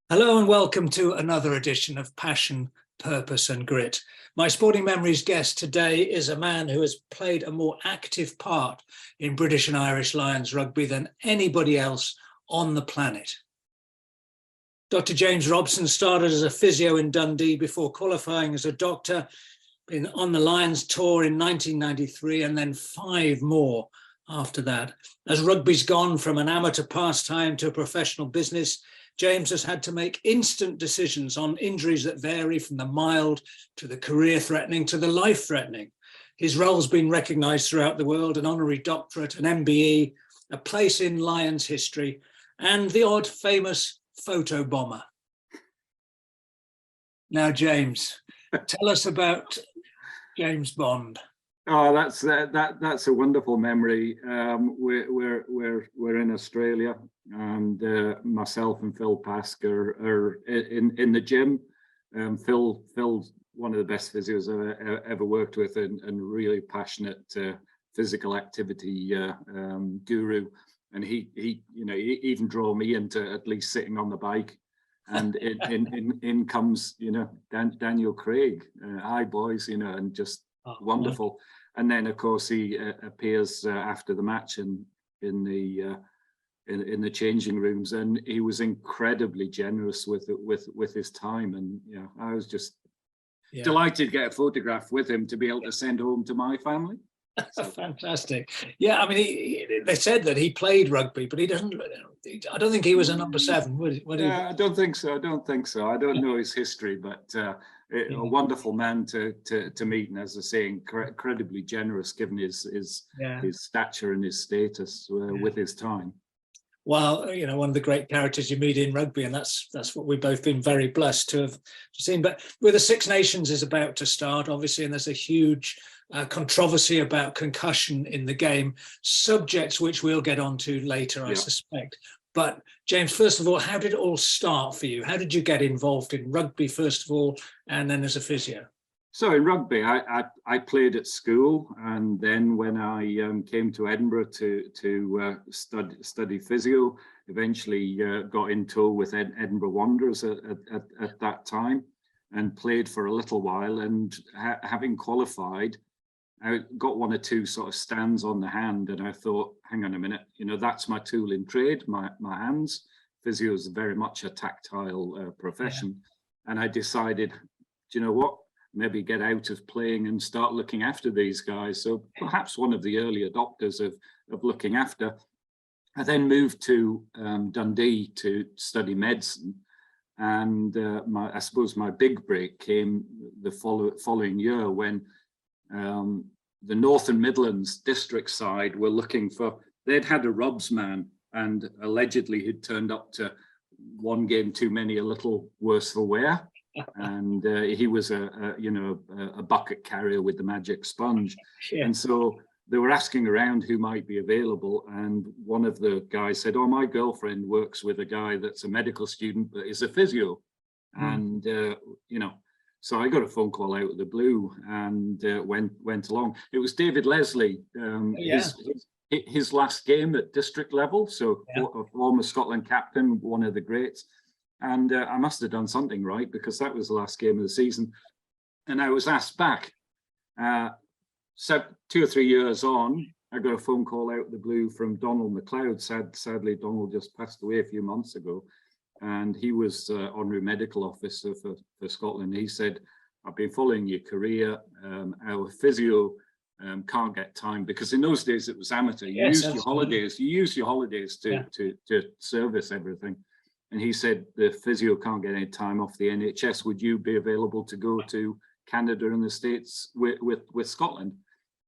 Hello and welcome to another edition of Passion, Purpose and Grit. My Sporting Memories guest today is a man who has played a more active part in British and Irish Lions rugby than anybody else on the planet. Dr. James Robson started as a physio in Dundee before qualifying as a doctor, been on the Lions tour in 1993 and then 5 more after that. As rugby's gone from an amateur pastime to a professional business, James has had to make instant decisions on injuries that vary from the mild to the career-threatening to the life-threatening. His role's been recognised throughout the world, an honorary doctorate, an MBE, a place in Lions history, and the odd famous photo bomber. Now, James, tell us about James Bond. Oh, that's a wonderful memory. We're in Australia, and myself and Phil Pask are in the gym. Phil's one of the best physios I've ever worked with, and really passionate physical activity guru. And he even drew me into at least sitting on the bike. And in comes Daniel Craig, hi boys, and just wonderful. And then of course he appears after the match in the changing rooms, and he was incredibly generous with his time. And I was just delighted to get a photograph with him to be able to send home to my family. So. Fantastic. Yeah, I mean, they said that he played rugby, but he doesn't. I don't think he was a number 7. Would he? I don't think so. I don't know his history, but a wonderful man to meet, and as I say, incredibly generous given his stature and his status with his time. Well, one of the great characters you meet in rugby, and that's what we've both been very blessed to have seen. But with the Six Nations is about to start, obviously, and there's a huge controversy about concussion in the game, subjects which we'll get onto later, I suspect. But James, first of all, how did it all start for you? How did you get involved in rugby, first of all, and then as a physio? So in rugby, I played at school, and then when I came to Edinburgh to study physio, eventually got in tow with Edinburgh Wanderers at that time, and played for a little while. And having qualified, I got 1 or 2 sort of stands on the hand, and I thought, hang on a minute, that's my tool in trade, my hands. Physio is very much a tactile profession. And I decided, do you know what? Maybe get out of playing and start looking after these guys. So perhaps one of the early adopters of looking after. I then moved to Dundee to study medicine. And I suppose my big break came the following year when the North and Midlands district side were looking for, they'd had a Robs man, and allegedly he'd turned up to 1 game too many, a little worse for wear. And he was a bucket carrier with the magic sponge. And so they were asking around who might be available, and one of the guys said, oh, my girlfriend works with a guy that's a medical student but is a physio. And so I got a phone call out of the blue and went along. It was David Leslie, his last game at district level, so a former Scotland captain, one of the greats. And I must have done something right, because that was the last game of the season. And I was asked back. So 2 or 3 years on, I got a phone call out of the blue from Donald McLeod. Sadly, Donald just passed away a few months ago. And he was honorary medical officer for Scotland. He said, I've been following your career. Our physio can't get time, because in those days it was amateur. You used your holidays. You use your holidays to service everything. And he said, the physio can't get any time off the NHS. Would you be available to go to Canada and the States with Scotland?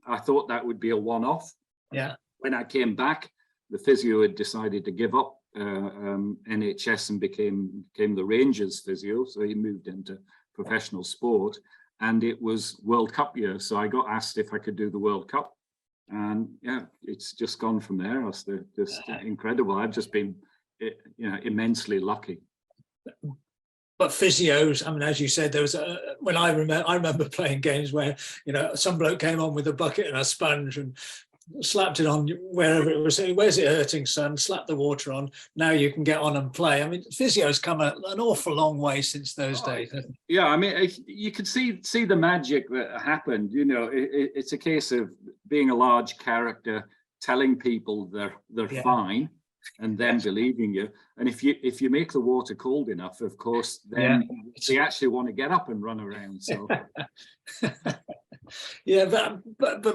I thought that would be a one-off. Yeah. When I came back, the physio had decided to give up NHS and became the Rangers physio. So he moved into professional sport, and it was World Cup year. So I got asked if I could do the World Cup. And it's just gone from there. It's just incredible. I've just been immensely lucky. But physios, I mean, as you said, there was when I remember playing games where some bloke came on with a bucket and a sponge, and slapped it on wherever it was. Where's it hurting, son? Slap the water on. Now you can get on and play. I mean, physio's come an awful long way since those days. Yeah, I mean, you could see the magic that happened. You know, it's a case of being a large character, telling people they're fine, and then believing you. And if you make the water cold enough, of course, then they actually want to get up and run around. So. Yeah, but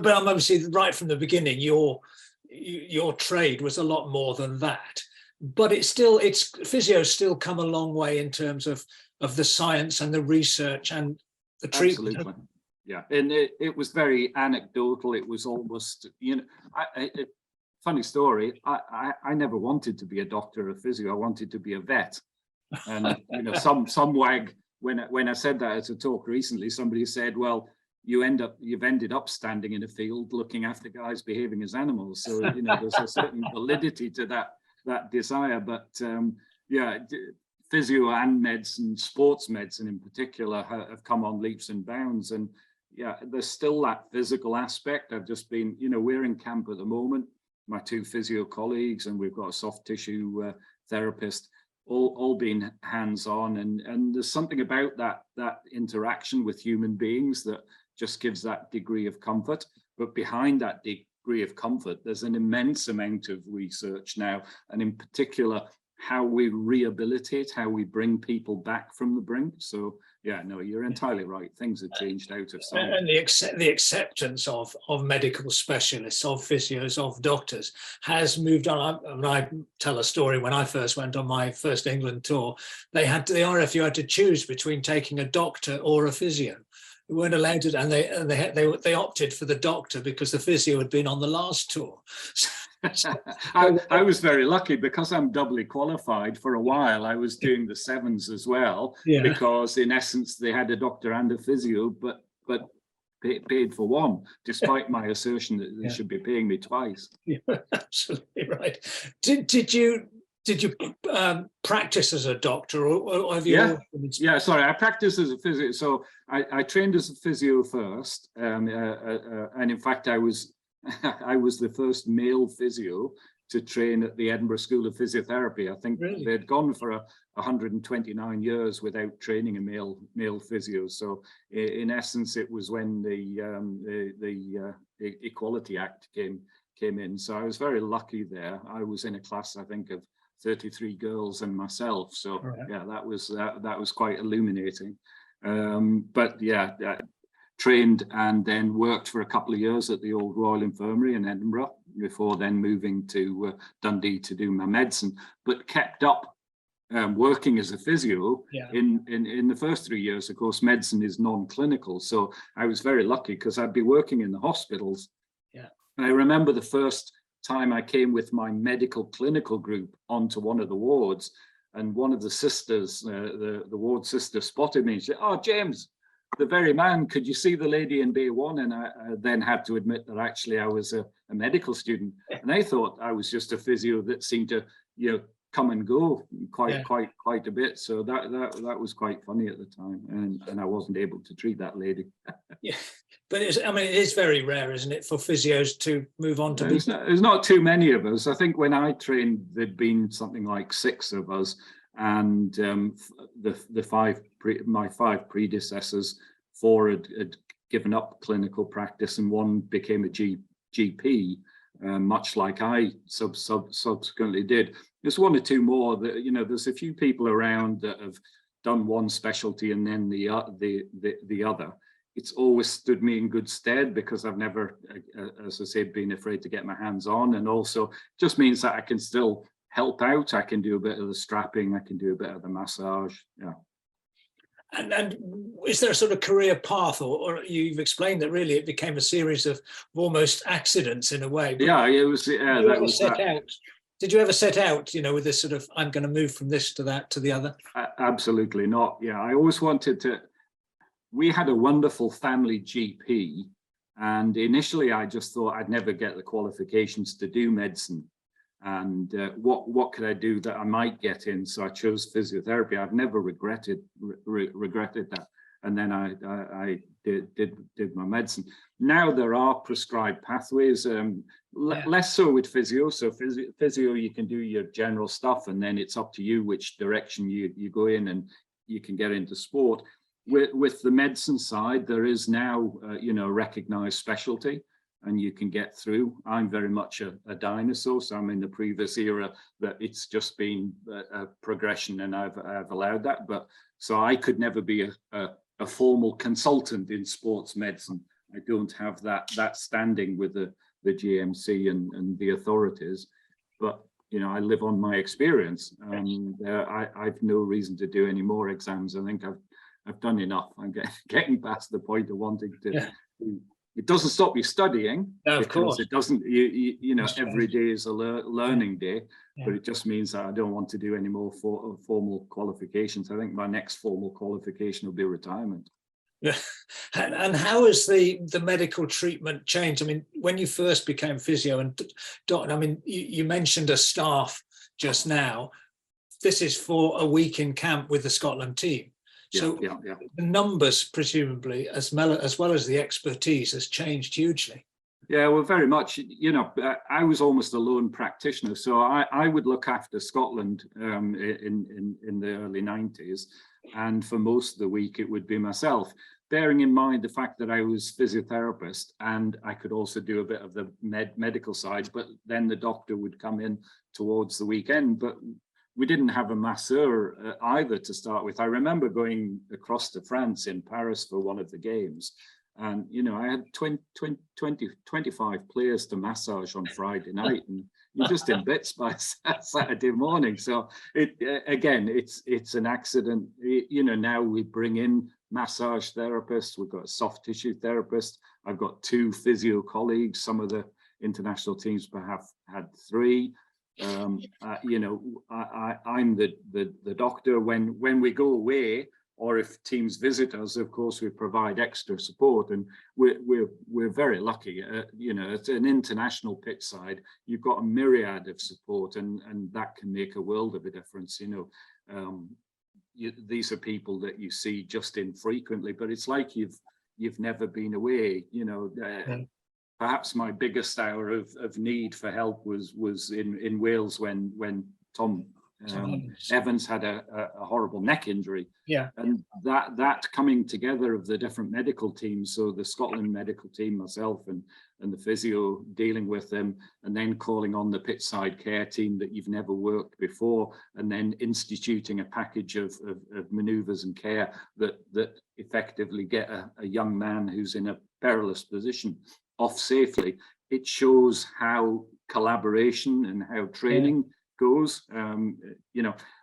obviously right from the beginning, your trade was a lot more than that. But physio's still come a long way in terms of the science and the research and the treatment. Absolutely. Yeah, and it was very anecdotal. It was almost, you know, funny story. I never wanted to be a doctor or physio. I wanted to be a vet. And you know, some wag when I said that at a talk recently, somebody said, "Well, you've ended up standing in a field looking after guys behaving as animals." So you know, there's a certain validity to that desire. But yeah, physio and medicine, sports medicine in particular, have come on leaps and bounds. And yeah, there's still that physical aspect. I've just been, you know, we're in camp at the moment, my two physio colleagues, and we've got a soft tissue therapist, all being hands-on, and there's something about that interaction with human beings that just gives that degree of comfort. But behind that degree of comfort, there's an immense amount of research now, and in particular, how we rehabilitate, how we bring people back from the brink. So yeah, no, you're entirely right. Things have changed out of sight. And the acceptance of medical specialists, of physios, of doctors has moved on. I tell a story. When I first went on my first England tour, the RFU had to choose between taking a doctor or a physio. We weren't allowed to, and they opted for the doctor because the physio had been on the last tour. I was very lucky because I'm doubly qualified. For a while, I was doing the sevens as well, because in essence they had a doctor and a physio, but paid for one, despite my assertion that they should be paying me twice. Yeah, absolutely right. Did you practice as a doctor, or have you? Yeah, sorry, I practiced as a physio. So I trained as a physio first, and in fact I was the first male physio to train at the Edinburgh School of Physiotherapy. I think they'd gone for 129 years without training a male physio. So in essence, it was when the Equality Act came in. So I was very lucky there. I was in a class, I think, of 33 girls and myself. So yeah, that was quite illuminating. But yeah. Trained and then worked for a couple of years at the old Royal Infirmary in Edinburgh before then moving to Dundee to do my medicine, but kept up working as a physio in the first 3 years. Of course, medicine is non-clinical, so I was very lucky because I'd be working in the hospitals. Yeah. And I remember the first time I came with my medical clinical group onto one of the wards, and one of the sisters, the ward sister, spotted me and said, "Oh, James, the very man, could you see the lady in bay one?" And I then had to admit that actually I was a medical student, and I thought I was just a physio that seemed to, you know, come and go quite a bit. So that was quite funny at the time, and I wasn't able to treat that lady. Yeah, but it is very rare, isn't it, for physios to move on to? There's not too many of us. I think when I trained, there'd been something like 6 of us. And my 5 predecessors, 4 had given up clinical practice, and 1 became a GP, much like I subsequently did. There's 1 or 2 more that, you know, there's a few people around that have done one specialty and then the other. It's always stood me in good stead because I've never, as I said, been afraid to get my hands on, and also just means that I can still help out. I can do a bit of the strapping, I can do a bit of the massage. Yeah. And is there a sort of career path, or you've explained that really it became a series of almost accidents in a way? Yeah, it was. Yeah, that was set out. Did you ever set out, you know, with this sort of, I'm going to move from this to that to the other? Absolutely not. Yeah, I always wanted to. We had a wonderful family GP, and initially I just thought I'd never get the qualifications to do medicine. And what could I do that I might get in? So I chose physiotherapy. I've never regretted that. and then I did my medicine. Now there are prescribed pathways, less so with physio. So physio, you can do your general stuff, and then it's up to you which direction you go in, and you can get into sport. With the medicine side, there is now recognized specialty, and you can get through. I'm very much a dinosaur, so I'm in the previous era that it's just been a progression, and I've allowed that. But so I could never be a formal consultant in sports medicine. I don't have that standing with the GMC and the authorities. But I live on my experience, and I've no reason to do any more exams. I think I've done enough. I'm getting past the point of wanting to. Yeah. It doesn't stop you studying. No, of course. It doesn't. Every day is a learning day, but it just means that I don't want to do any more formal qualifications. I think my next formal qualification will be retirement. Yeah. And how has the medical treatment changed? I mean, when you first became physio and doctor, I mean, you mentioned a staff just now. This is for a week in camp with the Scotland team. So the numbers, presumably, as well as the expertise, has changed hugely. Yeah, well, very much. I was almost a lone practitioner, so I would look after Scotland in the early 90s, and for most of the week it would be myself. Bearing in mind the fact that I was physiotherapist, and I could also do a bit of the medical side, but then the doctor would come in towards the weekend. But we didn't have a masseur either to start with. I remember going across to France in Paris for one of the games, and I had 25 players to massage on Friday night, and you're just in bits by Saturday morning. So it's an accident. Now we bring in massage therapists. We've got a soft tissue therapist. I've got 2 physio colleagues. Some of the international teams perhaps had 3. I'm the doctor when we go away, or if teams visit us. Of course, we provide extra support, and we're very lucky. It's an international pitch side. You've got a myriad of support, and that can make a world of a difference. These are people that you see just infrequently, but it's like you've never been away. Perhaps my biggest hour of need for help was in Wales when Tom Evans had a horrible neck injury. Yeah, and that coming together of the different medical teams, so the Scotland medical team, myself and the physio dealing with them, and then calling on the pitchside care team that you've never worked before, and then instituting a package of manoeuvres and care that effectively get a young man who's in a perilous position off safely. It shows how collaboration and how training goes.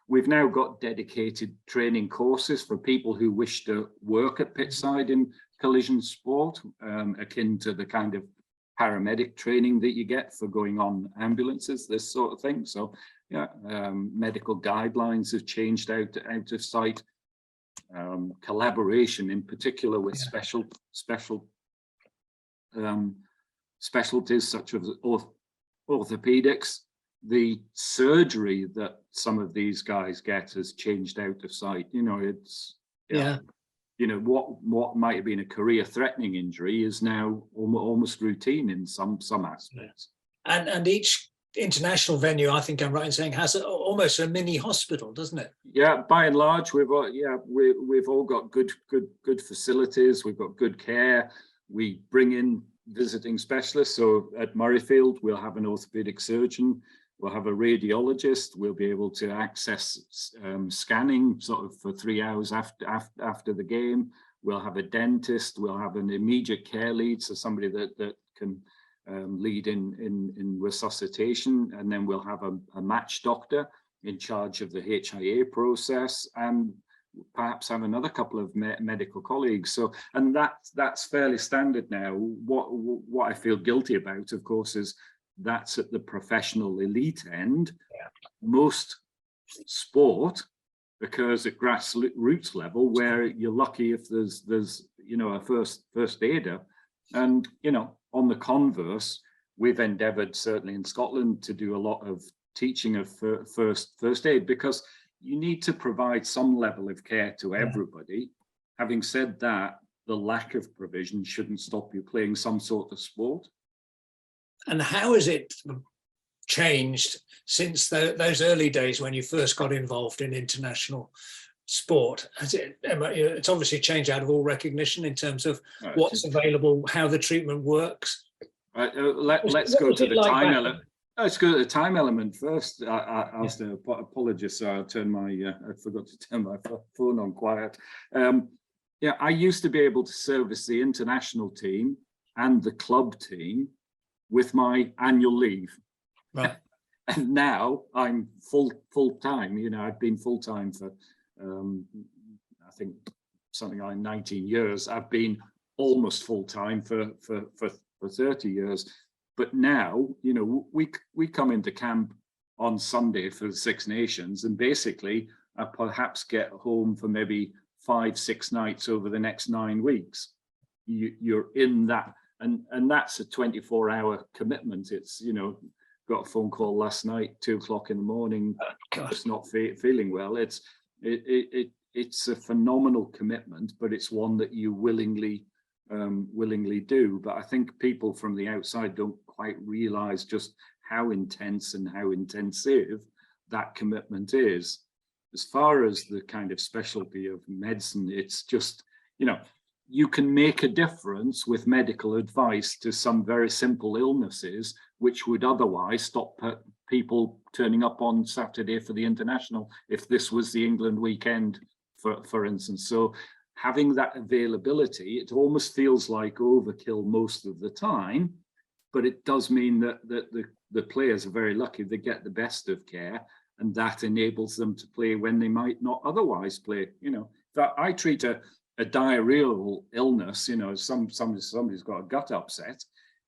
We've now got dedicated training courses for people who wish to work at pitchside in collision sport, akin to the kind of paramedic training that you get for going on ambulances, this sort of thing. So medical guidelines have changed out of sight. Collaboration in particular with special specialties such as orthopedics. The surgery that some of these guys get has changed out of sight. What might have been a career-threatening injury is now almost routine in some aspects. And each international venue, I think I'm right in saying, has almost a mini hospital, doesn't it? Yeah, by and large, we've all got good facilities. We've got good care. We bring in visiting specialists. So at Murrayfield, we'll have an orthopedic surgeon. We'll have a radiologist. We'll be able to access scanning sort of for 3 hours after the game. We'll have a dentist. We'll have an immediate care lead, so somebody that can lead in resuscitation. And then we'll have a match doctor in charge of the HIA process, and perhaps have another couple of medical colleagues. So, and that's fairly standard now. What I feel guilty about, of course, is that's at the professional elite end. Yeah. Most sport occurs at grassroots level, where you're lucky if there's a first aider. And on the converse, we've endeavoured, certainly in Scotland, to do a lot of teaching of first aid, because you need to provide some level of care to everybody. having said that, the lack of provision shouldn't stop you playing some sort of sport. And how has it changed since those early days when you first got involved in international sport? It's obviously changed out of all recognition in terms of what's available, how the treatment works. Let's go to the time element. Let's go to the time element first. Alastair, apologies, I forgot to turn my phone on quiet. Yeah, I used to be able to service the international team and the club team with my annual leave. Right. And now I'm full time. You know, I've been full time for I think something like 19 years. I've been almost full time for 30 years. But now, you know, we come into camp on Sunday for the Six Nations, and basically I perhaps get home for maybe 5-6 nights over the next 9 weeks. You're in that, and that's a 24-hour commitment. It's, you know, got a phone call last night, 2 o'clock in the morning, just not feeling well. It's a phenomenal commitment, but it's one that you willingly do. But I think people from the outside don't quite realize just how intense and how intensive that commitment is. As far as the kind of specialty of medicine, it's just, you know, you can make a difference with medical advice to some very simple illnesses, which would otherwise stop people turning up on Saturday for the international, if this was the England weekend, for instance. So having that availability, it almost feels like overkill most of the time, but it does mean that the players are very lucky. They get the best of care, and that enables them to play when they might not otherwise play. You know, that I treat a diarrheal illness, you know, somebody's got a gut upset.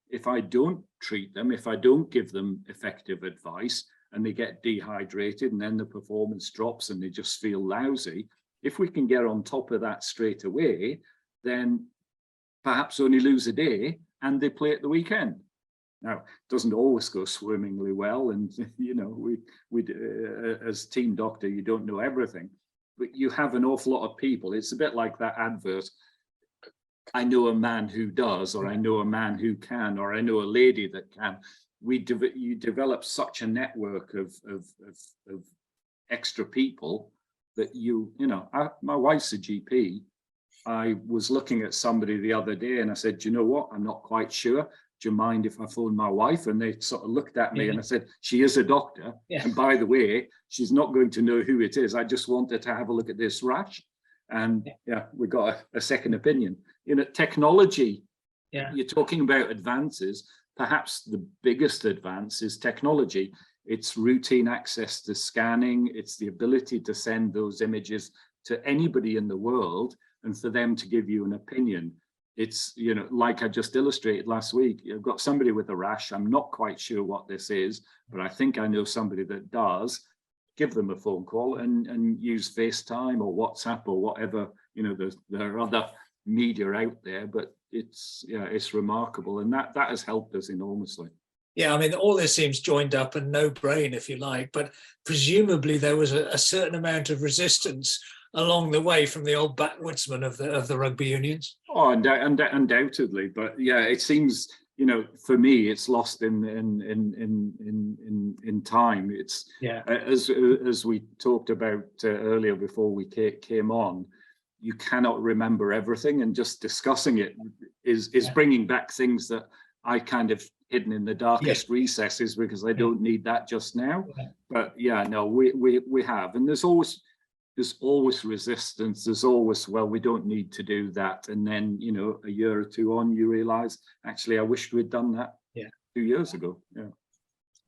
If I don't treat them, if I don't give them effective advice, and they get dehydrated, and then the performance drops and they just feel lousy, if we can get on top of that straight away, then perhaps only lose a day and they play at the weekend. Now, it doesn't always go swimmingly well, and you know, we as team doctor, you don't know everything, but you have an awful lot of people. It's a bit like that advert. I know a man who does, or I know a man who can, or I know a lady that can. You develop such a network of extra people that you know. My wife's a GP. I was looking at somebody the other day and I said, do you know what? I'm not quite sure. Do you mind if I phone my wife? And they sort of looked at me and I said, she is a doctor. Yeah. And by the way, she's not going to know who it is. I just wanted to have a look at this rash. And yeah, we got a second opinion. You know, technology, you're talking about advances. Perhaps the biggest advance is technology. It's routine access to scanning. It's the ability to send those images to anybody in the world and for them to give you an opinion. It's, you know, like I just illustrated last week, you've got somebody with a rash. I'm not quite sure what this is, but I think I know somebody that does. Give them a phone call and use FaceTime or WhatsApp or whatever. You know, there are other media out there, but it's remarkable, and that has helped us enormously. Yeah, I mean, all this seems joined up and no brain, if you like, but presumably there was a certain amount of resistance along the way from the old backwoodsmen of the rugby unions. Oh, undoubtedly, but yeah, it seems, you know, for me, it's lost in time. It's as we talked about earlier before we came on. You cannot remember everything, and just discussing it is bringing back things that I kind of hidden in the darkest recesses because I don't need that just now. But yeah, no, we have, and there's always resistance. There's always, well, we don't need to do that, and then, you know, a year or two on, you realise actually I wished we'd done that 2 years ago. Yeah.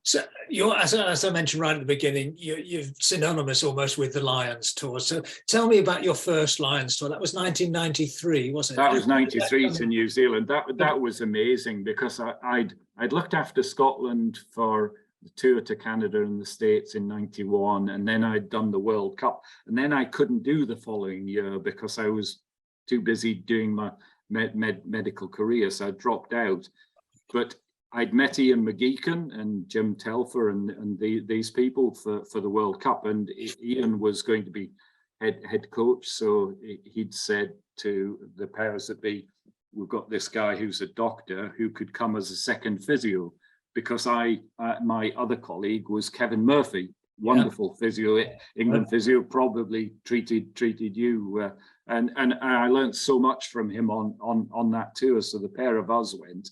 So you're, as I mentioned right at the beginning, you're synonymous almost with the Lions tour. So tell me about your first Lions tour. That was 1993, wasn't it? That was 93 to New Zealand. That was amazing because I'd looked after Scotland for the tour to Canada and the States in 91, and then I'd done the World Cup, and then I couldn't do the following year because I was too busy doing my medical career, so I dropped out. But I'd met Ian McGeechan and Jim Telfer and these people for the World Cup, and Ian was going to be head coach. So he'd said to the powers that be, we've got this guy who's a doctor who could come as a second physio, because my other colleague was Kevin Murphy, wonderful physio, England physio, probably treated you, and I learned so much from him on that tour. So the pair of us went,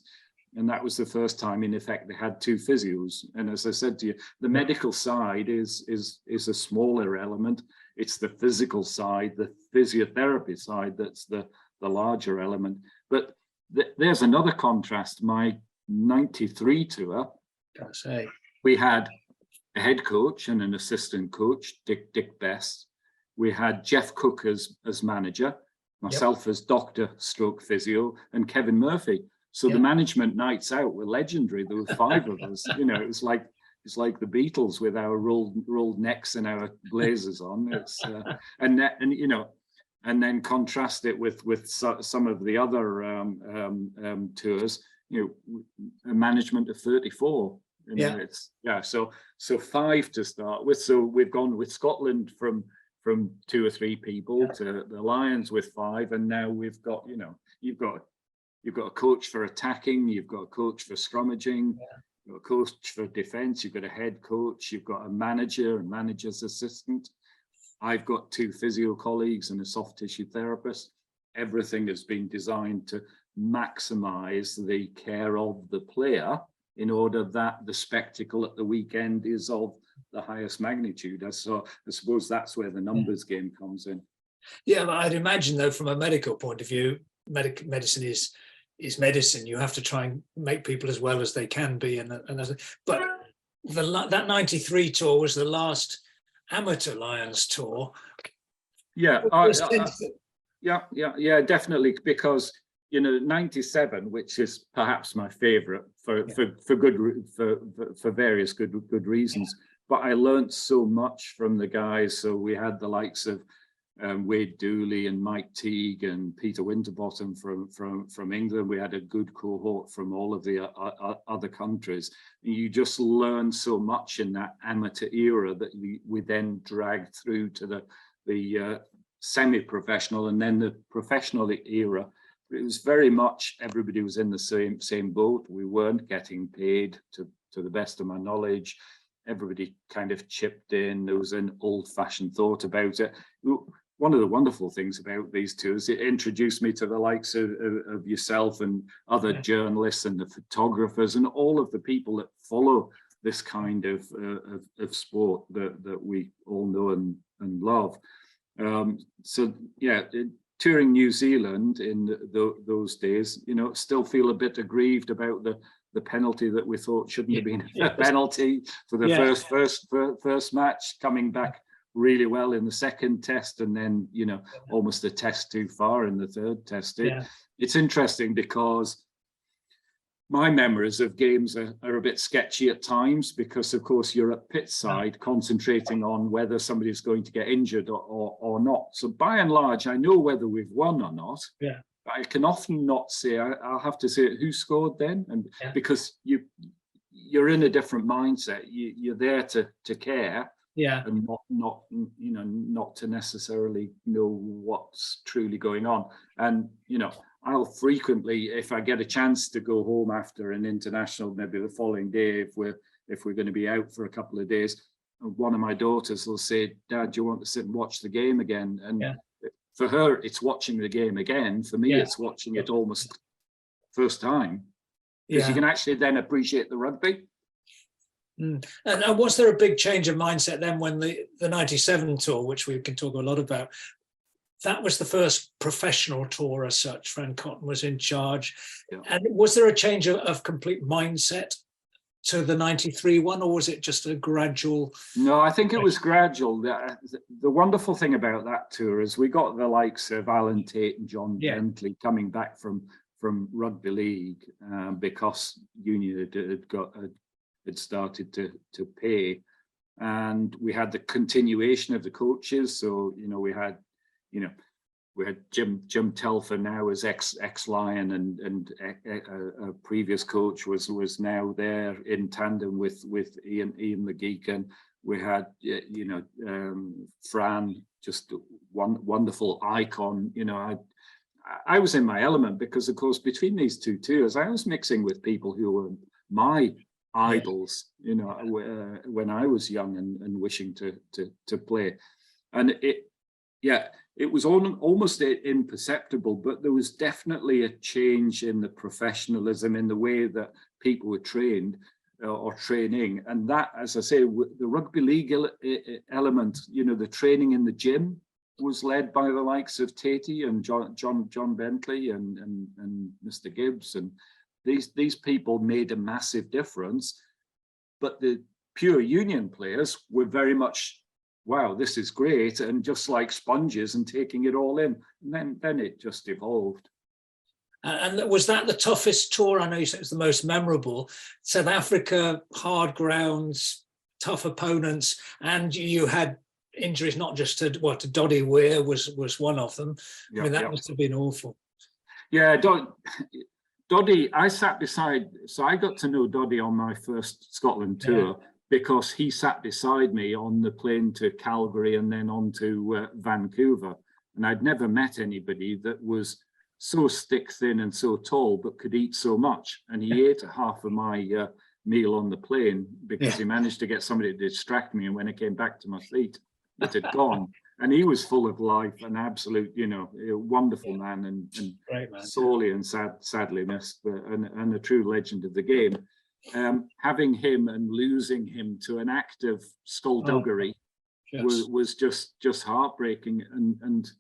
and that was the first time, in effect, they had two physios. And as I said to you, the medical side is a smaller element. It's the physical side, the physiotherapy side, that's the larger element. But there's another contrast. My 93 tour, we had a head coach and an assistant coach, Dick Best. We had Jeff Cook as manager, myself as doctor stroke physio, and Kevin Murphy. So the management nights out were legendary. There were 5 of us. You know, it's like the Beatles with our rolled necks and our blazers on. It's and then contrast it with some of the other tours. You know, a management of 34. You know, so 5 to start with. So we've gone with Scotland from 2 or 3 people to the Lions with 5, and now we've got, you know, you've got a coach for attacking, you've got a coach for scrummaging, you've got a coach for defence, you've got a head coach, you've got a manager and manager's assistant. I've got 2 physio colleagues and a soft tissue therapist. Everything has been designed to maximise the care of the player in order that the spectacle at the weekend is of the highest magnitude. So I suppose that's where the numbers game comes in. Yeah, but I'd imagine, though, from a medical point of view, medicine is medicine. You have to try and make people as well as they can be. But that 93 tour was the last amateur Lions tour. Yeah, definitely, because, you know, 97, which is perhaps my favorite for various good reasons. But I learned so much from the guys. So we had the likes of Wade Dooley and Mike Teague and Peter Winterbottom from England. We had a good cohort from all of the other countries. You just learn so much in that amateur era that we then dragged through to the semi-professional and then the professional era. It was very much everybody was in the same boat. We weren't getting paid, to the best of my knowledge. Everybody kind of chipped in. There was an old-fashioned thought about it. One of the wonderful things about these tours, it introduced me to the likes of yourself and other journalists and the photographers and all of the people that follow this kind of sport that we all know and love. Touring New Zealand in those days, you know, still feel a bit aggrieved about the penalty that we thought shouldn't have been a penalty for the first match, coming back really well in the second test, and then, you know, almost a test too far in the third test. It's interesting because my memories of games are a bit sketchy at times, because of course you're at pit side concentrating on whether somebody's going to get injured or not. So by and large, I know whether we've won or not. I can often not say. I'll have to say who scored then, and because you're in a different mindset. You're there to care, and not to necessarily know what's truly going on. And you know, I'll frequently, if I get a chance to go home after an international, maybe the following day, if we're going to be out for a couple of days, one of my daughters will say, "Dad, do you want to sit and watch the game again?" And for her, it's watching the game again. For me, it's watching it almost first time, because you can actually then appreciate the rugby. And was there a big change of mindset then when the 97 tour, which we can talk a lot about, that was the first professional tour as such? Fran Cotton was in charge. And was there a change of complete mindset to the 93 one, or was it just a gradual? No, I think it was gradual. The wonderful thing about that tour is we got the likes of Alan Tate and John Bentley coming back from rugby league, because Union had started to pay, and we had the continuation of the coaches. So we had Jim Telfer now as ex-Lion, and a previous coach was now there in tandem with Ian McGeechan. We had, Fran, just one wonderful icon. I was in my element because, of course, between these two tours, I was mixing with people who were my idols, when I was young and wishing to play. And it was almost imperceptible, but there was definitely a change in the professionalism, in the way that people were trained or training. And that, as I say, the rugby league element, the training in the gym was led by the likes of Tatey and John Bentley and Mr. Gibbs, and these people made a massive difference. But the pure union players were very much, wow, this is great, and just like sponges and taking it all in. And then it just evolved. And was that the toughest tour? I know you said it was the most memorable. South Africa, hard grounds, tough opponents, and you had injuries, not just to Doddy Weir was one of them. Yeah, I mean, that must have been awful. Yeah, Doddy, I sat beside, so I got to know Doddy on my first Scotland tour because he sat beside me on the plane to Calgary and then on to Vancouver. And I'd never met anybody that was so stick thin and so tall, but could eat so much. And he ate half of my meal on the plane because he managed to get somebody to distract me. And when I came back to my seat, it had gone. And he was full of life, an absolute, a wonderful man, and great man, sorely and sadly missed, and a true legend of the game. Having him and losing him to an act of skullduggery was just heartbreaking. And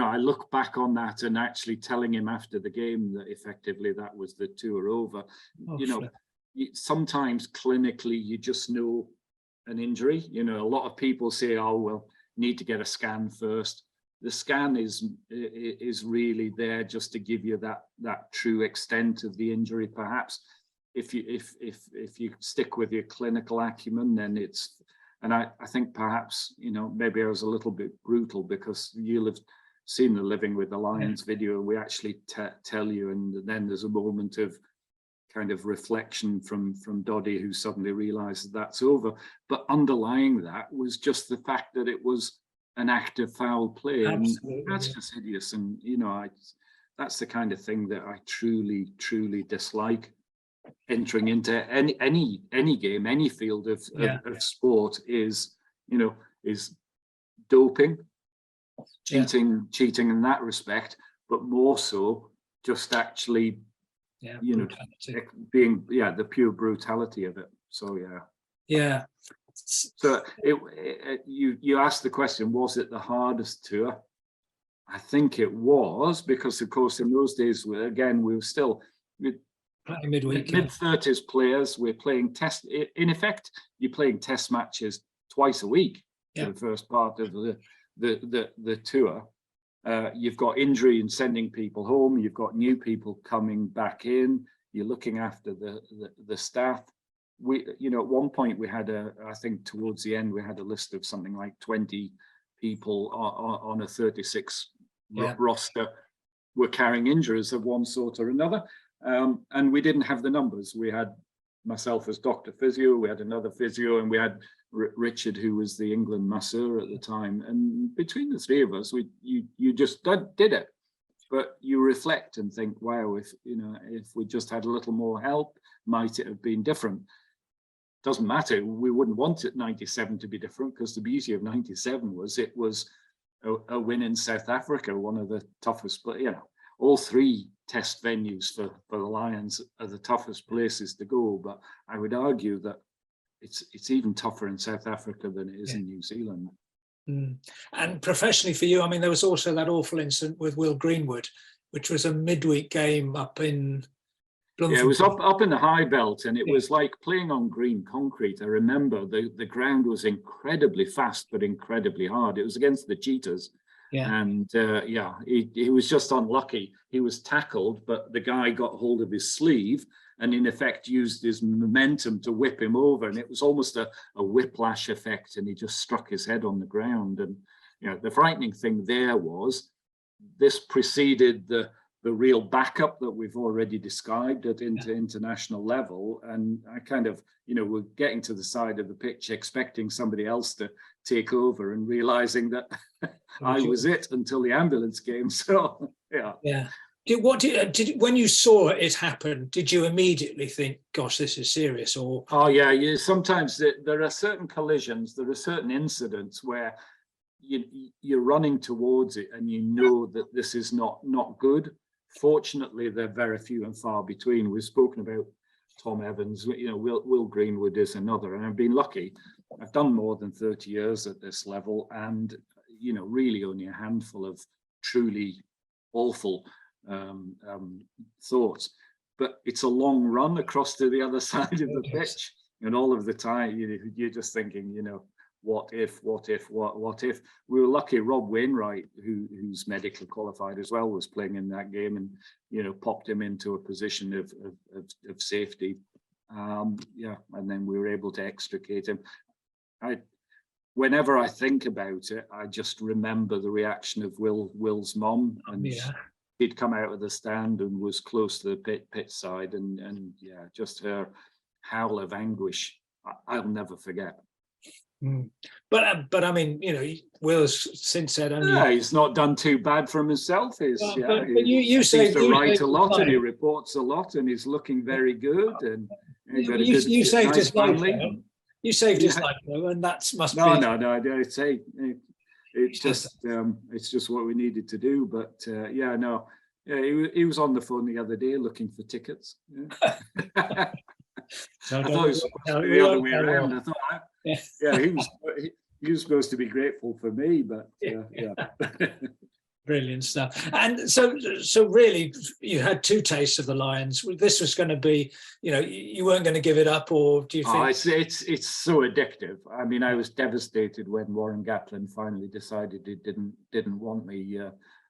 I look back on that and actually telling him after the game that effectively that was the tour over. Sometimes clinically you just know an injury. A lot of people say, oh, well, need to get a scan first. The scan is really there just to give you that true extent of the injury. Perhaps if you stick with your clinical acumen, then it's, and I think perhaps maybe I was a little bit brutal because you'll have seen the Living with the Lions video, and we actually tell you, and then there's a moment of kind of reflection from Doddy, who suddenly realizes that's over. But underlying that was just the fact that it was an act of foul play. Absolutely, and that's just hideous. And that's the kind of thing that I truly dislike. Entering into any game, any field of sport is doping, cheating in that respect, but more so just actually being the pure brutality of it. So so you asked the question, was it the hardest tour? I think it was, because of course in those days we were still midweek, mid-30s players. We're playing in effect you're playing test matches twice a week for the first part of the tour. You've got injury and sending people home. You've got new people coming back in. You're looking after the staff. At one point we had I think towards the end we had a list of something like 20 people on a 36 roster were carrying injuries of one sort or another, and we didn't have the numbers. We had myself as Dr. Physio, we had another physio, and we had Richard, who was the England masseur at the time. And between the three of us, you just did it. But you reflect and think, wow, if we just had a little more help, might it have been different? Doesn't matter. We wouldn't want it 97 to be different, because the beauty of 97 was it was a win in South Africa, one of the toughest. But all three test venues for the Lions are the toughest places to go. But I would argue that it's even tougher in South Africa than it is in New Zealand. And professionally for you, I mean, there was also that awful incident with Will Greenwood, which was a midweek game up in Bloemfontein. Yeah, it was up in the high belt, and it was like playing on green concrete. I remember the ground was incredibly fast but incredibly hard. It was against the Cheetahs. And he was just unlucky. He was tackled, but the guy got hold of his sleeve and in effect used his momentum to whip him over, and it was almost a whiplash effect, and he just struck his head on the ground. And the frightening thing there was this preceded the the real backup that we've already described at international level. And I kind of, we're getting to the side of the pitch expecting somebody else to take over and realizing that I was it until the ambulance came. So, yeah. Yeah. When you saw it happen, did you immediately think, gosh, this is serious? Or yeah, sometimes there are certain collisions, there are certain incidents where you're running towards it and you know that this is not good. Fortunately, they're very few and far between. We've spoken about Tom Evans, Will Greenwood is another, and I've been lucky. I've done more than 30 years at this level, and really only a handful of truly awful thoughts. But it's a long run across to the other side of the pitch, and all of the time you're just thinking, what if? We were lucky. Rob Wainwright, who's medically qualified as well, was playing in that game, and popped him into a position of safety. And then we were able to extricate him. Whenever I think about it, I just remember the reaction of Will's mom, and he'd come out of the stand and was close to the pit side, and just her howl of anguish. I'll never forget. But I mean, Will's since said, he's not done too bad for himself. But you saved to write a lot, and he reports a lot, and he's looking very good. And you saved his life. You saved his life, though, and that must be. No. I'd say it's just what we needed to do. But he was on the phone the other day looking for tickets. Yeah. I thought it was the other way around. I thought, he was supposed to be grateful for me, but yeah. Brilliant stuff. And so really, you had two tastes of the Lions. This was going to be, you weren't going to give it up, or do you think? It's so addictive. I mean, I was devastated when Warren Gatland finally decided he didn't want me,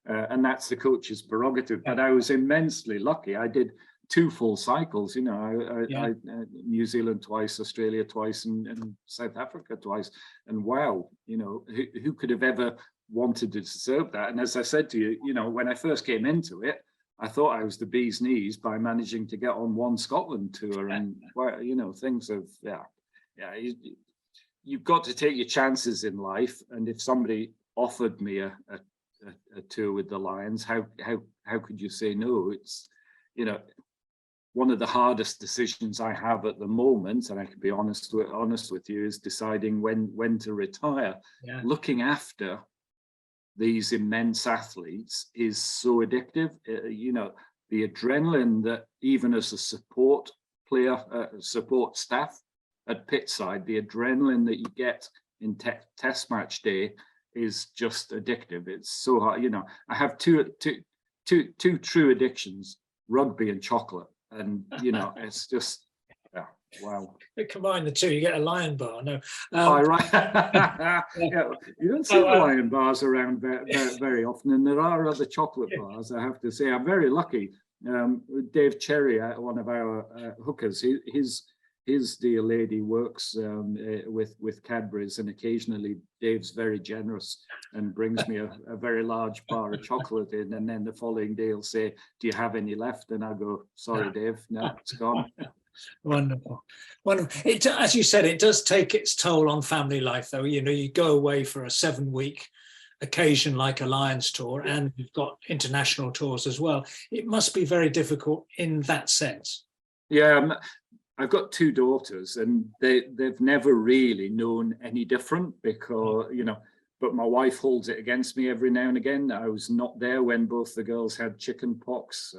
and that's the coach's prerogative. But I was immensely lucky. I did 2 full cycles, I New Zealand twice, Australia twice, and South Africa twice. And wow, who could have ever wanted to deserve that? And as I said to you, when I first came into it, I thought I was the bee's knees by managing to get on one Scotland tour, and things have you've got to take your chances in life. And if somebody offered me a tour with the Lions, how could you say no? It's one of the hardest decisions I have at the moment, and I can be honest with you, is deciding when to retire. Yeah. Looking after these immense athletes is so addictive. The adrenaline that even as a support player, support staff at Pitside, the adrenaline that you get in test match day is just addictive. It's so hard. I have two true addictions: rugby and chocolate. And it's just wow. Combine the two, you get a Lion bar. No, right. You don't see Lion bars around very often, and there are other chocolate bars. I have to say, I'm very lucky. Dave Cherry, one of our hookers, his dear lady works with Cadbury's, and occasionally Dave's very generous and brings me a very large bar of chocolate in, and then the following day he'll say, "Do you have any left?" And I go, "Sorry, Dave, no, it's gone." Wonderful. As you said, it does take its toll on family life, though. You go away for a 7-week occasion like a Lions tour, and you've got international tours as well. It must be very difficult in that sense. Yeah. I've got 2 daughters, and they've never really known any different, because but my wife holds it against me every now and again. I was not there when both the girls had chicken pox.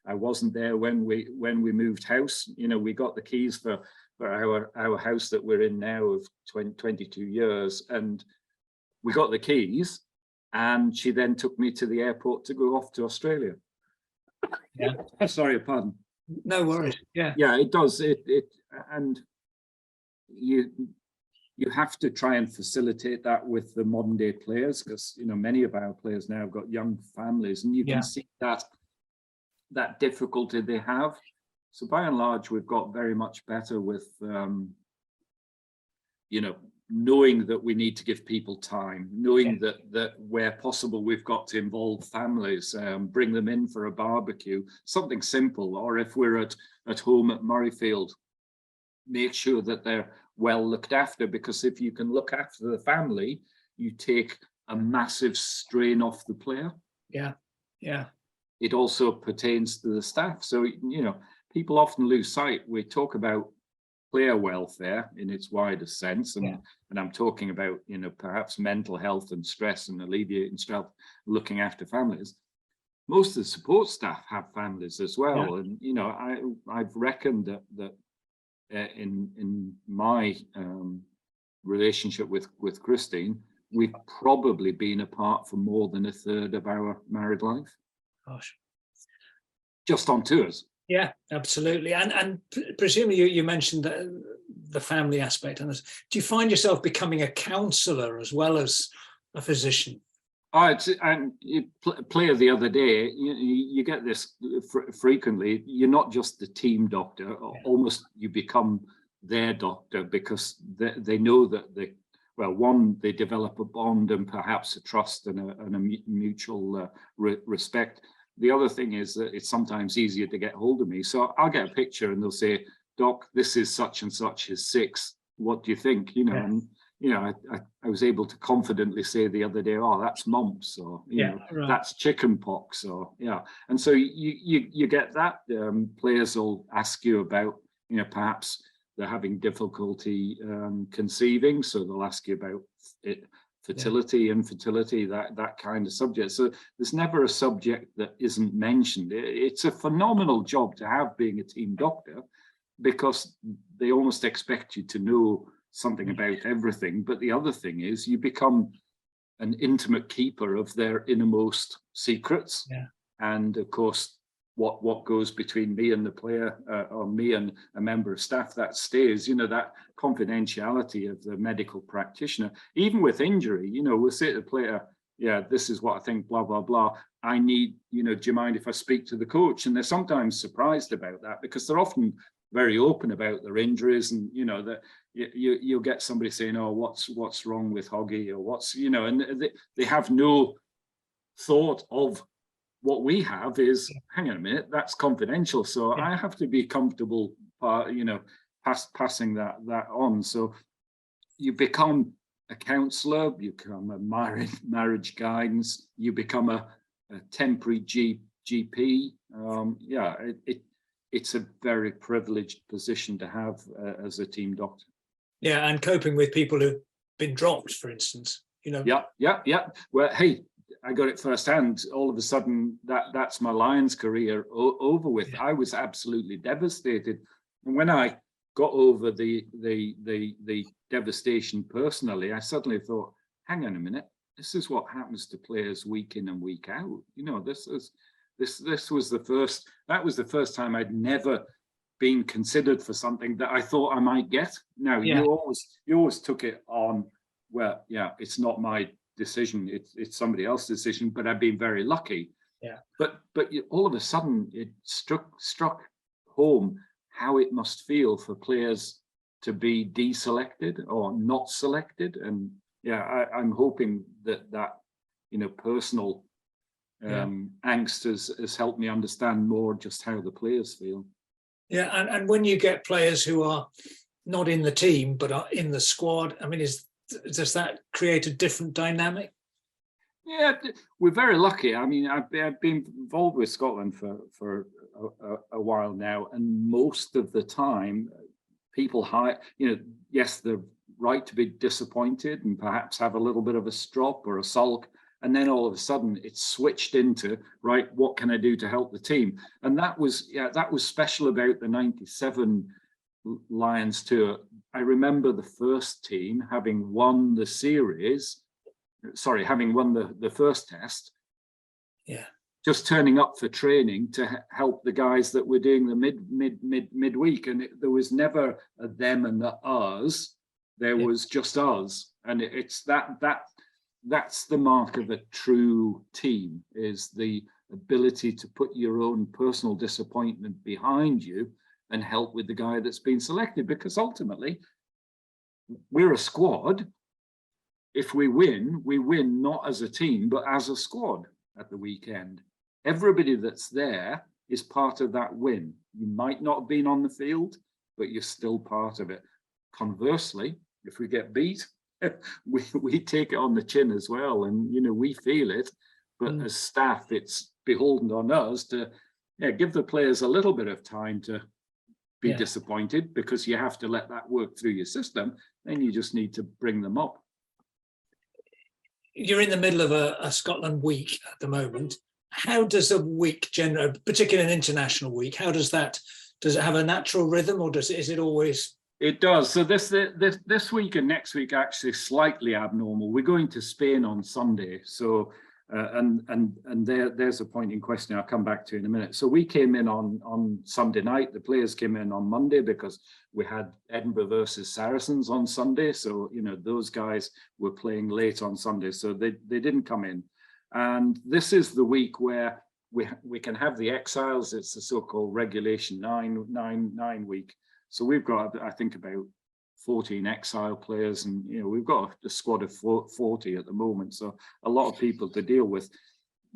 I wasn't there when we moved house. We got the keys for our house that we're in now of 22 years, and we got the keys, and she then took me to the airport to go off to Australia. Yeah. Sorry, pardon. No worries. Yeah. Yeah, it does. And you have to try and facilitate that with the modern day players, because many of our players now have got young families, and you can see that difficulty they have. So by and large, we've got very much better with knowing that we need to give people time, knowing that where possible we've got to involve families, bring them in for a barbecue, something simple. Or if we're at home at Murrayfield, make sure that they're well looked after, because if you can look after the family, you take a massive strain off the player. Yeah, yeah. It also pertains to the staff. So, you know, people often lose sight. We talk about player welfare in its widest sense, and I'm talking about, you know, perhaps mental health and stress and alleviating stress, looking after families. Most of the support staff have families as well, and you know, I've reckoned that in my relationship with Christine, we've probably been apart for more than a third of our married life. Gosh. Just on tours. Yeah, absolutely. And presumably you mentioned the family aspect. And do you find yourself becoming a counsellor as well as a physician? And player the other day, you get this frequently. You're not just the team doctor, almost you become their doctor, because they know that they develop a bond and perhaps a trust and a mutual respect. The other thing is that it's sometimes easier to get hold of me. So I'll get a picture and they'll say, Doc, this is such and such, his 6. What do you think? You know, and you know, I was able to confidently say the other day, oh, that's mumps, or you know, that's chicken pox, or and so you get that. Players will ask you about, you know, perhaps they're having difficulty conceiving, so they'll ask you about it, fertility, infertility, that kind of subject. So there's never a subject that isn't mentioned. It's a phenomenal job to have, being a team doctor, because they almost expect you to know something about everything. But the other thing is you become an intimate keeper of their innermost secrets. And of course, what goes between me and the player, or me and a member of staff, that stays. You know, that confidentiality of the medical practitioner. Even with injury, you know, we'll say to the player, yeah, this is what I think, blah, blah, blah. I need, you know, do you mind if I speak to the coach? And they're sometimes surprised about that, because they're often very open about their injuries, and you know that you'll get somebody saying, oh, what's wrong with Hoggy, or what's, you know, and they have no thought of what we have is, hang on a minute, that's confidential, so I have to be comfortable, you know, passing that on. So you become a counsellor, you become a marriage guidance, you become a temporary GP. It's a very privileged position to have as a team doctor. Yeah, and coping with people who've been dropped, for instance, you know. Yeah. Well, hey, I got it firsthand. All of a sudden, that's my Lions career over with. I was absolutely devastated, and when I got over the devastation personally, I suddenly thought, hang on a minute, this is what happens to players week in and week out. You know, this was the first time I'd never been considered for something that I thought I might get. Now, you always took it on, well, yeah, it's not my decision, it's somebody else's decision, but I've been very lucky. But all of a sudden it struck home how it must feel for players to be deselected or not selected. And I'm hoping that you know, personal angst has helped me understand more just how the players feel. And when you get players who are not in the team but are in the squad, I mean, does that create a different dynamic? Yeah, we're very lucky. I mean, I've been involved with Scotland for a while now, and most of the time people you know, yes, they're right to be disappointed and perhaps have a little bit of a strop or a sulk, and then all of a sudden it's switched into, right, what can I do to help the team? And that was special about the 97 Lions tour. I remember the first team having won the series, having won the first test, just turning up for training to help the guys that were doing the midweek, and there was never a them and the us. There was just us, and it's that's the mark of a true team, is the ability to put your own personal disappointment behind you and help with the guy that's been selected, because ultimately we're a squad. If we win not as a team, but as a squad at the weekend. Everybody that's there is part of that win. You might not have been on the field, but you're still part of it. Conversely, if we get beat, we take it on the chin as well. And, you know, we feel it, but as staff, it's beholden on us to give the players a little bit of time to be disappointed, because you have to let that work through your system. Then you just need to bring them up. You're in the middle of a Scotland week at the moment. How does a week, particularly an international week, does it have a natural rhythm, or is it always? It does. So this week and next week actually slightly abnormal. We're going to Spain on Sunday. So there's a point in question I'll come back to in a minute. So we came in on Sunday night. The players came in on Monday because we had Edinburgh versus Saracens on Sunday. So, you know, those guys were playing late on Sunday, so they didn't come in. And this is the week where we can have the exiles. It's the so-called regulation 9 week. So we've got, I think, about 14 exile players, and you know, we've got a squad of 40 at the moment, so a lot of people to deal with.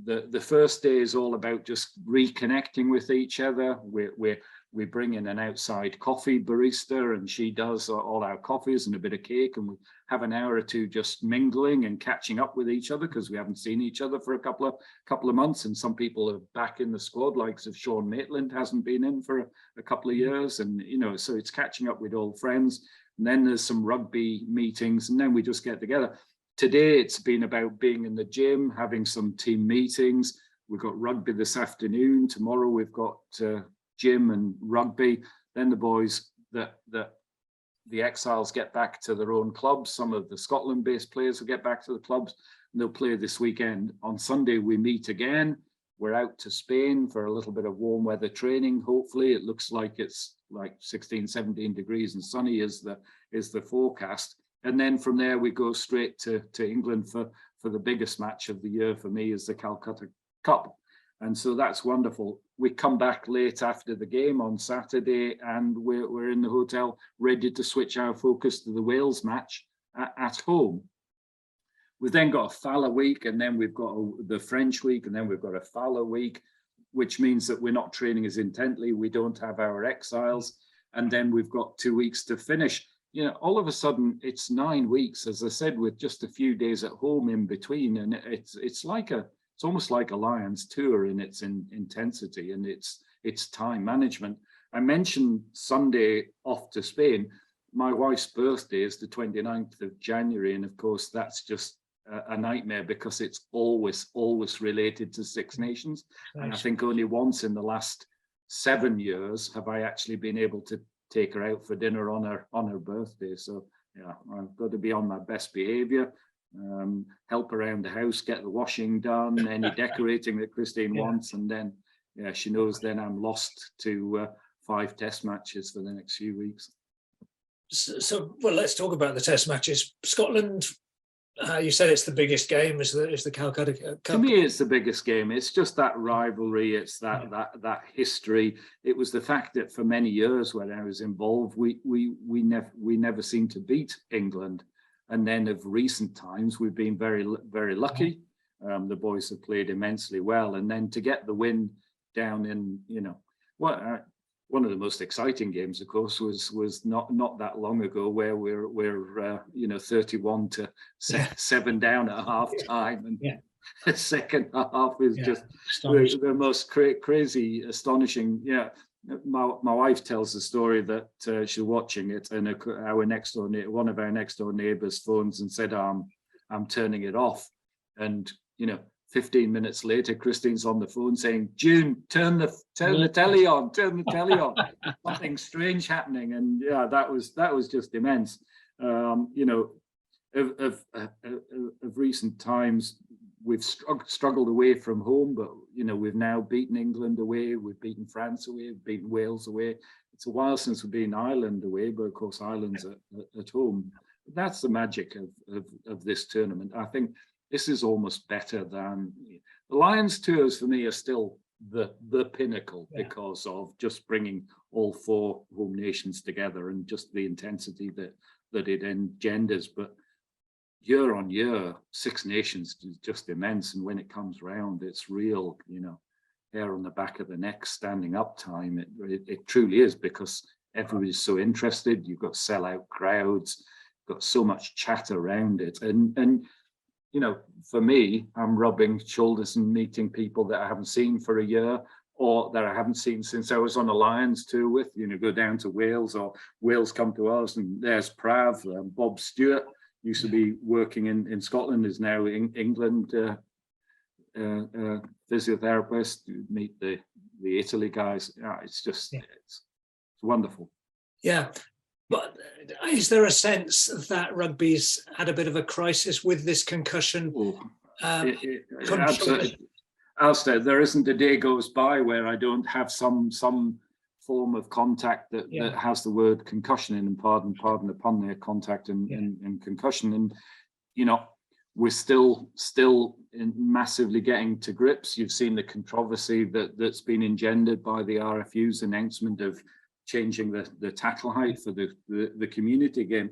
The first day is all about just reconnecting with each other. We bring in an outside coffee barista, and she does all our coffees and a bit of cake, and we have an hour or two just mingling and catching up with each other, because we haven't seen each other for a couple of months, and some people are back in the squad, like Sean Maitland hasn't been in for a couple of years, and you know, so it's catching up with old friends. And then there's some rugby meetings, and then we just get together. Today it's been about being in the gym, having some team meetings. We've got rugby this afternoon. Tomorrow we've got gym and rugby. Then the boys, the exiles get back to their own clubs. Some of the Scotland-based players will get back to the clubs, and they'll play this weekend. On Sunday we meet again. We're out to Spain for a little bit of warm weather training. Hopefully it looks like it's like 16, 17 degrees and sunny is the forecast. And then from there we go straight to England for the biggest match of the year for me, is the Calcutta Cup. And so that's wonderful. We come back late after the game on Saturday, and we're in the hotel ready to switch our focus to the Wales match at home. We've then got a Fala week, and then we've got the French week, and then we've got a Fala week, which means that we're not training as intently. We don't have our exiles, and then we've got 2 weeks to finish. You know, all of a sudden it's 9 weeks, as I said, with just a few days at home in between, and it's almost like a Lions tour in its intensity and its time management. I mentioned Sunday off to Spain. My wife's birthday is the 29th of January, and of course that's just a nightmare, because it's always related to Six Nations. And I think only once in the last 7 years have I actually been able to take her out for dinner on her birthday. So yeah, I've got to be on my best behavior, help around the house, get the washing done, any decorating that Christine wants, and then she knows then I'm lost to 5 test matches for the next few weeks. So well, let's talk about the test matches. Scotland, you said it's the biggest game, is the Calcutta Cup. To me, it's the biggest game. It's just that rivalry. It's that history. It was the fact that for many years when I was involved, we never seemed to beat England, and then of recent times we've been very lucky. The boys have played immensely well, and then to get the win down in, you know, one of the most exciting games, of course, was not that long ago, where we're 31-7 down at half time, and the second half is just the most crazy, astonishing. Yeah, my wife tells the story that she's watching it, and one of our next door neighbours phones and said, "I'm turning it off," and 15 minutes later, Christine's on the phone saying, "June, turn the telly on, turn the telly on." Something strange happening, and yeah, that was just immense. Of recent times, we've struggled away from home, but we've now beaten England away, we've beaten France away, we've beaten Wales away. It's a while since we've been Ireland away, but of course Ireland's at home. That's the magic of this tournament. I think this is almost better than the Lions tours. For me, are still the pinnacle, because of just bringing all 4 home nations together, and just the intensity that that it engenders, but year on year, Six Nations is just immense. And when it comes round, it's real, you know, hair on the back of the neck, standing up time. It truly is, because everybody's so interested. You've got sellout crowds, got so much chat around it. And you know, for me, I'm rubbing shoulders and meeting people that I haven't seen for a year, or that I haven't seen since I was on a Lions tour with, you know, go down to Wales, or Wales come to us, and there's Prav, Bob Stewart, used to be working in Scotland, is now in England, physiotherapist. You meet the Italy guys. Yeah, it's just, it's wonderful. Yeah. But is there a sense that rugby's had a bit of a crisis with this concussion? Absolutely. Alastair, there isn't a day goes by where I don't have some form of contact that has the word concussion in, and pardon the pun there, contact and concussion. And, you know, we're still massively getting to grips. You've seen the controversy that's been engendered by the RFU's announcement of changing the tackle height for the community game.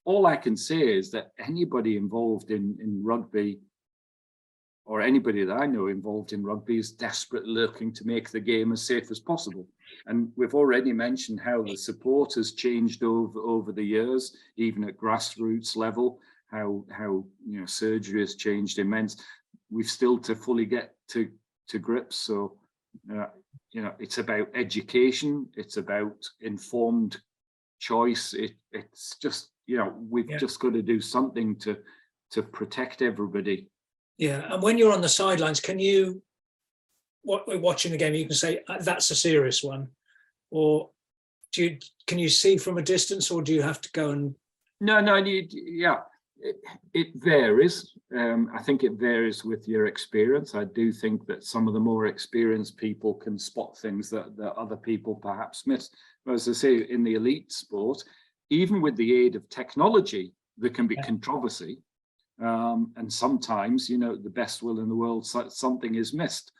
All I can say is that anybody involved in rugby, or anybody that I know involved in rugby, is desperately looking to make the game as safe as possible. And we've already mentioned how the support has changed over the years, even at grassroots level, how you know, surgery has changed immense. We've still to fully get to grips. So you know, it's about education, it's about informed choice. It's just, you know, we've just got to do something to protect everybody. Yeah, and when you're on the sidelines, can you, what we're watching the game, you can say that's a serious one, or can you see from a distance, or do you have to go and? No, it varies. I think it varies with your experience. I do think that some of the more experienced people can spot things that other people perhaps miss. But as I say, in the elite sport, even with the aid of technology, there can be controversy. And sometimes, you know, the best will in the world, something is missed.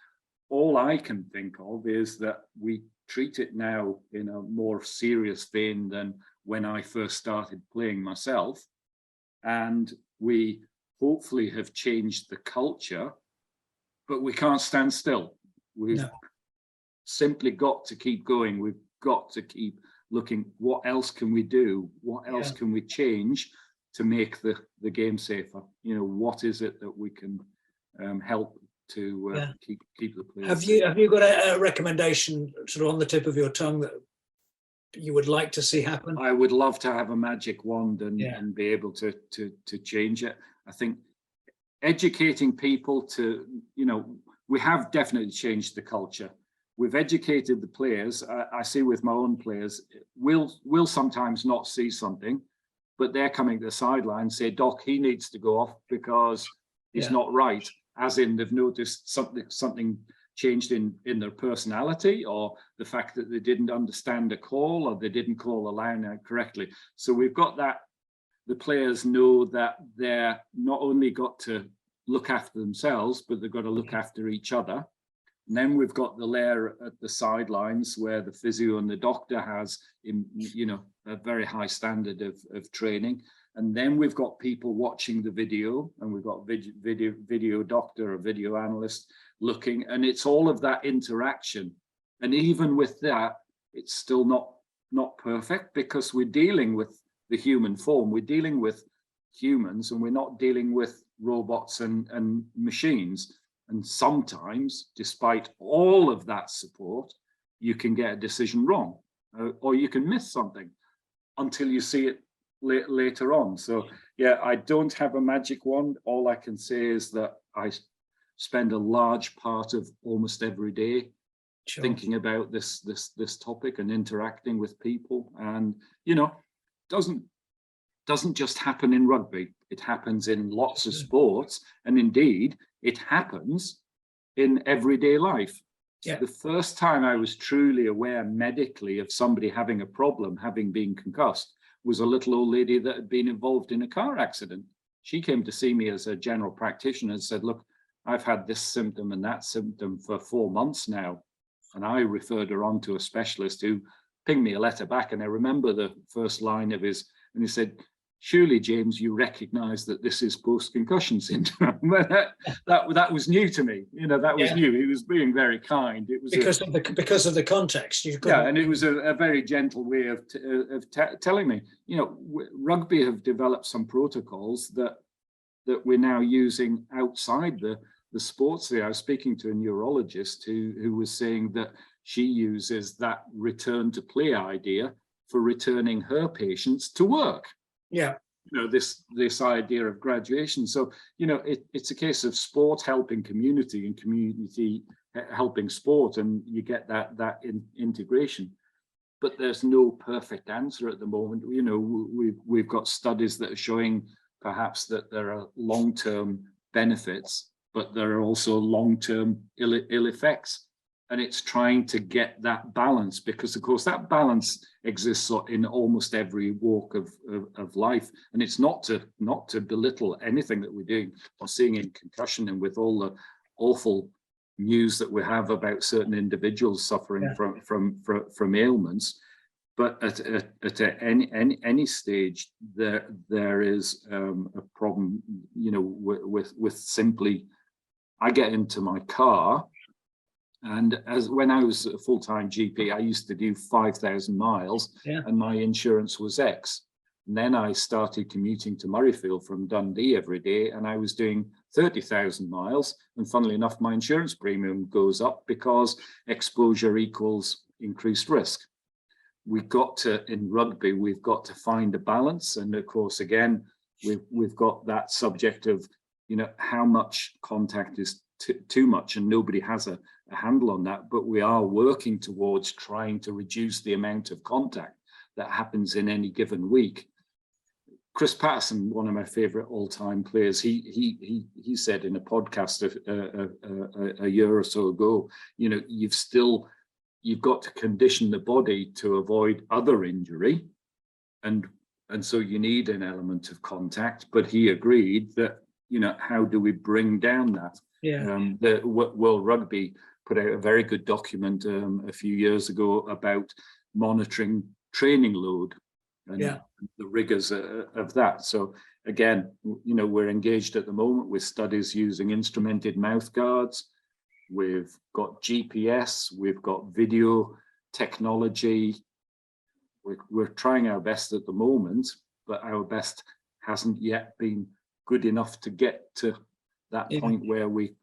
All I can think of is that we treat it now in a more serious vein than when I first started playing myself. And we hopefully have changed the culture, but we can't stand still. We've simply got to keep going. We've got to keep looking, what else can we do? What else can we change to make the game safer? You know, what is it that we can help to keep the players safe? Have you got a recommendation sort of on the tip of your tongue that you would like to see happen? I would love to have a magic wand and be able to change it. I think educating people to, you know, we have definitely changed the culture. We've educated the players. I see with my own players, we'll sometimes not see something, but they're coming to the sideline and say, Doc, he needs to go off because he's not right. As in, they've noticed something changed in their personality, or the fact that they didn't understand a call, or they didn't call the line out correctly. So we've got that. The players know that they're not only got to look after themselves, but they've got to look after each other. And then we've got the layer at the sidelines where the physio and the doctor has, you know, a very high standard of training. And then we've got people watching the video, and we've got video doctor or video analyst looking, and it's all of that interaction. And even with that, it's still not perfect, because we're dealing with the human form. We're dealing with humans, and we're not dealing with robots and machines. And sometimes, despite all of that support, you can get a decision wrong, or you can miss something until you see it later on. So yeah, I don't have a magic wand. All I can say is that I spend a large part of almost every day thinking about this topic and interacting with people. And, you know, doesn't just happen in rugby. It happens in lots of sports, and indeed it happens in everyday life. The first time I was truly aware medically of somebody having a problem, having been concussed, was a little old lady that had been involved in a car accident. She came to see me as a general practitioner and said, look, I've had this symptom and that symptom for 4 months now. And I referred her on to a specialist who pinged me a letter back. And I remember the first line of his, and he said, surely, James, you recognise that this is post-concussion syndrome. that was new to me. That was new. He was being very kind. It was because of the context. And it was a very gentle way of telling me. Rugby have developed some protocols that we're now using outside the sports. I was speaking to a neurologist who was saying that she uses that return to play idea for returning her patients to work. Yeah. This idea of graduation. So, it's a case of sport helping community and community helping sport, and you get that integration. But there's no perfect answer at the moment. We've got studies that are showing perhaps that there are long-term benefits, but there are also long-term ill effects. And it's trying to get that balance, because of course that balance exists in almost every walk of life. And it's not to belittle anything that we're doing or seeing in concussion, and with all the awful news that we have about certain individuals suffering from ailments. But at any stage, there is a problem, with simply, I get into my car. And when I was a full-time GP, I used to do 5,000 miles, and my insurance was X. And then I started commuting to Murrayfield from Dundee every day, and I was doing 30,000 miles. And funnily enough, my insurance premium goes up because exposure equals increased risk. In rugby, we've got to find a balance. And of course, again, we've got that subject of, how much contact is too much, and nobody has a handle on that, but we are working towards trying to reduce the amount of contact that happens in any given week. Chris Patterson, one of my favorite all-time players, he said in a podcast a year or so ago, you've got to condition the body to avoid other injury, and so you need an element of contact. But he agreed that, how do we bring down that? The World Rugby put out a very good document a few years ago about monitoring training load and the rigors of that. So again, we're engaged at the moment with studies using instrumented mouth guards. We've got GPS, we've got video technology. We're trying our best at the moment, but our best hasn't yet been good enough to get to that point where we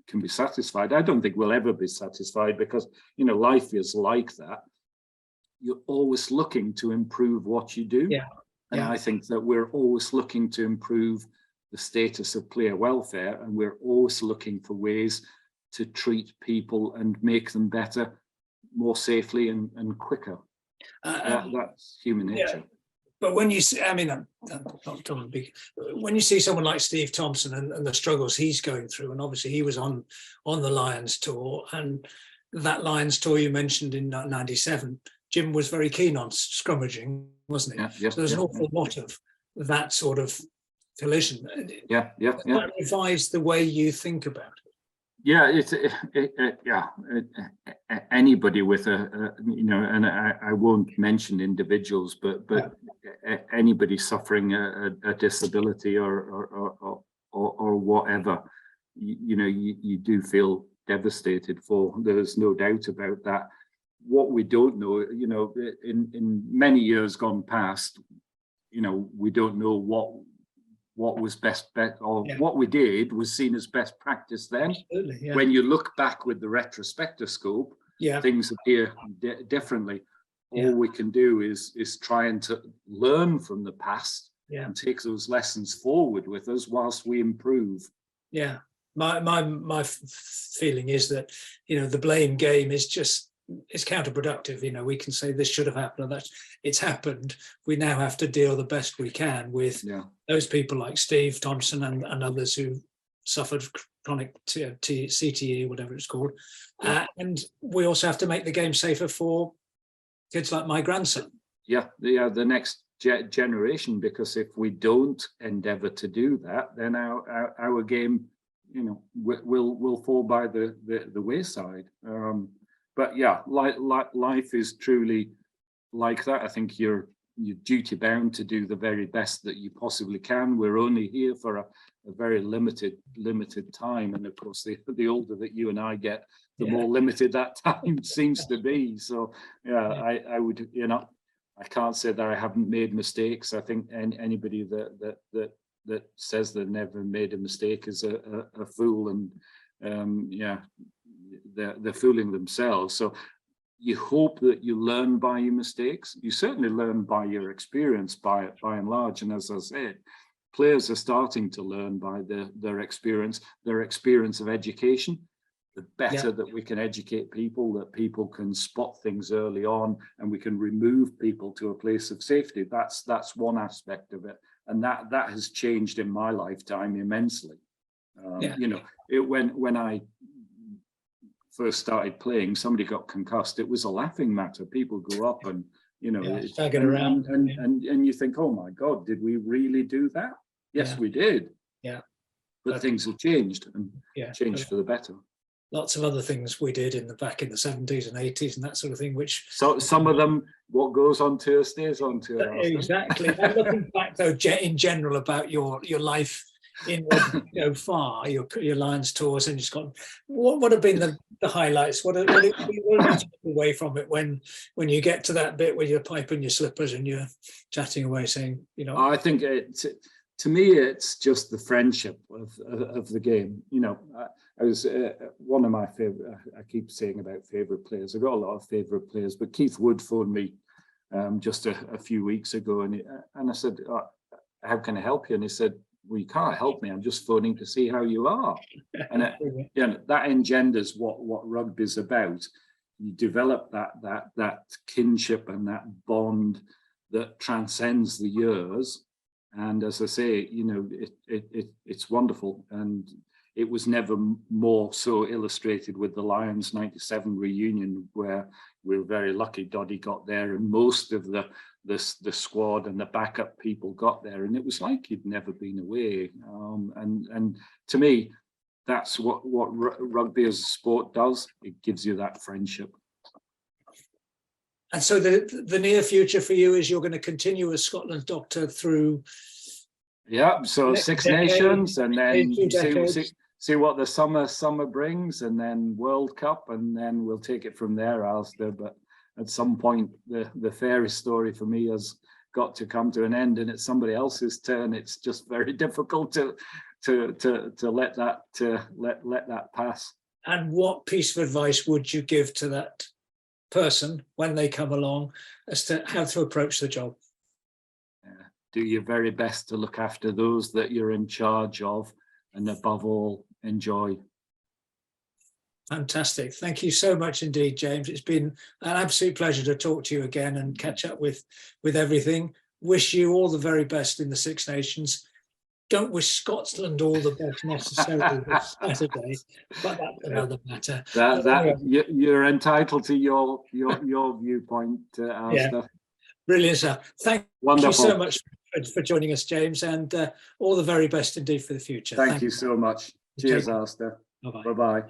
can be satisfied. I don't think we'll ever be satisfied, because life is like that. You're always looking to improve what you do, and I think that we're always looking to improve the status of player welfare, and we're always looking for ways to treat people and make them better, more safely and quicker. That's human nature. But when you see, when you see someone like Steve Thompson and the struggles he's going through, and obviously he was on the Lions tour, and that Lions tour you mentioned in '97, Jim was very keen on scrummaging, wasn't he? So there's an awful lot of that sort of collision. That revised the way you think about it. Anybody with and I won't mention individuals, but anybody suffering a disability or whatever, you do feel devastated for. There's no doubt about that. What we don't know, in many years gone past, we don't know what was best bet, or what we did was seen as best practice then. When you look back with the retrospectoscope, things appear differently. All we can do is try and to learn from the past and take those lessons forward with us whilst we improve. My feeling is that the blame game is it's counterproductive. We can say this should have happened, and it's happened. We now have to deal the best we can with those people like Steve Thompson and others who suffered chronic CTE, whatever it's called. And we also have to make the game safer for kids like my grandson. The next generation, because if we don't endeavour to do that, then our game, will fall by the wayside. But life is truly like that. I think you're you're duty bound to do the very best that you possibly can. We're only here for a very limited time, and of course, the older that you and I get, the more limited that time seems to be. So yeah, I would, you know, I can't say that I haven't made mistakes. I think anybody that says they never made a mistake is a fool, and yeah, they're fooling themselves. So you hope that you learn by your mistakes. You certainly learn by your experience, by and large. And as I said, players are starting to learn by their experience of education. The better that we can educate people, that people can spot things early on, and we can remove people to a place of safety. That's one aspect of it, and that has changed in my lifetime immensely. You know, when I first started playing, somebody got concussed. It was a laughing matter. People go up and, you know, and you think, oh my God, did we really do that? Yes, we did. Yeah, but things have changed, and changed for the better. Lots of other things we did back in the 70s and 80s and that sort of thing, which... So some of them, what goes on tour stays on tour. Exactly. And looking back though, in general, about your life in go far, your Lions tours, and just got, what have been the highlights? What have you taken away from it when you get to that bit with your pipe and your slippers and you're chatting away, saying, you know? I think to me, it's just the friendship of the game. You know, I was one of my favorite, I keep saying about favorite players. I've got a lot of favorite players, but Keith Wood phoned me just a few weeks ago, and I said, how can I help you? And he said, well, you can't help me. I'm just phoning to see how you are. And you know, that engenders what rugby's about. You develop that kinship and that bond that transcends the years. And as I say, you know, it's wonderful. And it was never more so illustrated with the Lions 97 reunion, where we were very lucky Doddy got there, and most of the squad and the backup people got there, and it was like he'd never been away. And to me, that's what rugby as a sport does. It gives you that friendship. And so the near future for you is you're going to continue as Scotland's doctor through... Yeah, so Six Nations, and then see what the summer brings, and then World Cup, and then we'll take it from there, Alastair. But at some point, the fairy story for me has got to come to an end, and it's somebody else's turn. It's just very difficult to let that pass. And what piece of advice would you give to that person when they come along as to how to approach the job? Do your very best to look after those that you're in charge of, and above all, enjoy. Fantastic. Thank you so much indeed, James. It's been an absolute pleasure to talk to you again and catch up with everything. Wish you all the very best in the Six Nations. Don't wish Scotland all the best necessarily this Saturday, but that's another matter. You're entitled to your viewpoint, Alastair. Yeah. Brilliant stuff. Thank you so much for joining us, James, and all the very best indeed for the future. Thank you so much. Cheers, Alastair. Bye-bye. Bye-bye.